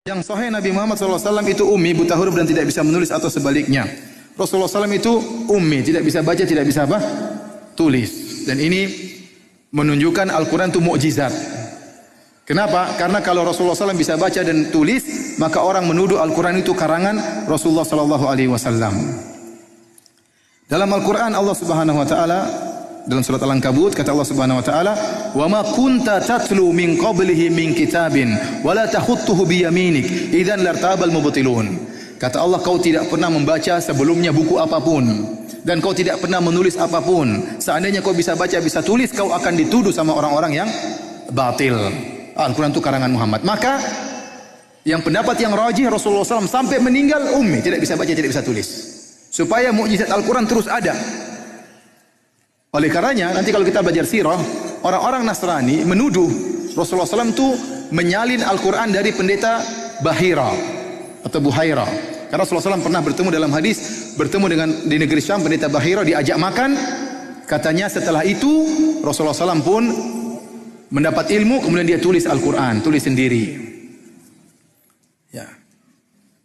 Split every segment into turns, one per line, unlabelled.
Yang sahih Nabi Muhammad SAW itu ummi, buta huruf dan tidak bisa menulis atau sebaliknya. Rasulullah SAW itu ummi, tidak bisa baca, tidak bisa apa? Tulis. Dan ini menunjukkan Al-Quran itu mukjizat. Kenapa? Karena kalau Rasulullah SAW bisa baca dan tulis, maka orang menuduh Al-Quran itu karangan Rasulullah SAW. Dalam Al-Quran Allah Subhanahu Wa Taala dalam surat Al-Ankabut kata Allah Subhanahu Wa Taala, "Wa ma kunta tatlu min qablihi min kitabin, wa la takhutuhu bi yaminik, idzan lartabal mubtilun." Kata Allah, kau tidak pernah membaca sebelumnya buku apapun dan kau tidak pernah menulis apapun. Seandainya kau bisa baca, bisa tulis, kau akan dituduh sama orang-orang yang batil. Al-Quran itu karangan Muhammad. Maka yang pendapat yang rajih, Rasulullah SAW sampai meninggal ummi, tidak bisa baca, tidak bisa tulis. Supaya mukjizat Al-Quran terus ada. Oleh karenanya, nanti kalau kita belajar sirah, orang-orang Nasrani menuduh Rasulullah SAW itu menyalin Al-Quran dari pendeta Bahira atau Buhaira. Karena Rasulullah SAW pernah bertemu dalam hadis, bertemu dengan di negeri Syam, pendeta Bahira diajak makan. Katanya setelah itu Rasulullah SAW pun mendapat ilmu, kemudian dia tulis Al-Quran, tulis sendiri. Ya.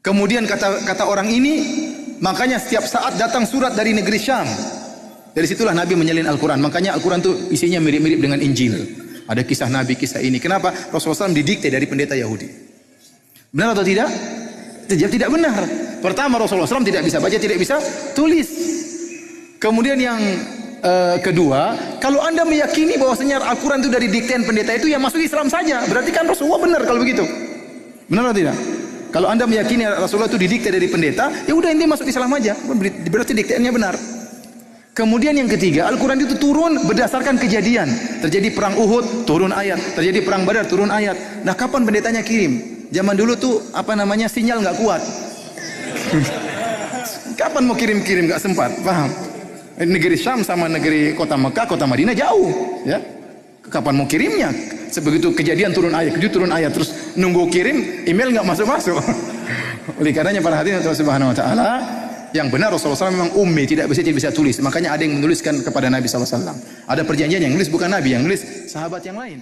Kemudian kata orang ini, makanya setiap saat datang surat dari negeri Syam. Dari situlah Nabi menyalin Al-Quran. Makanya Al-Quran itu isinya mirip-mirip dengan Injil. Ada kisah Nabi, kisah ini. Kenapa? Rasulullah SAW didikte dari pendeta Yahudi. Benar atau tidak? Tidak benar. Pertama, Rasulullah SAW tidak bisa baca, tidak bisa tulis. Kemudian yang kedua, kalau anda meyakini bahwasanya Al-Quran itu dari diktean pendeta itu, ya masuk Islam saja. Berarti kan Rasulullah benar kalau begitu. Benar atau tidak? Kalau anda meyakini Rasulullah itu didikte dari pendeta, ya udah intinya masuk Islam aja. Berarti dikteannya benar. Kemudian yang ketiga, Al-Quran itu turun berdasarkan kejadian. Terjadi perang Uhud, turun ayat. Terjadi perang Badar, turun ayat. Nah, kapan pendetanya kirim? Zaman dulu tuh sinyal nggak kuat. Kapan mau kirim-kirim, nggak sempat. Paham? Negeri Syam sama negeri kota Mekah, kota Madinah jauh. Ya, kapan mau kirimnya? Sebegitu kejadian turun ayat, terus nunggu kirim, email nggak masuk-masuk. Oleh karenanya para hadirin Allah Subhanahu Wa Taala, yang benar Rasulullah SAW memang ummi, tidak bisa tulis. Makanya ada yang menuliskan kepada Nabi SAW. Ada perjanjian yang nulis bukan Nabi, yang nulis sahabat yang lain.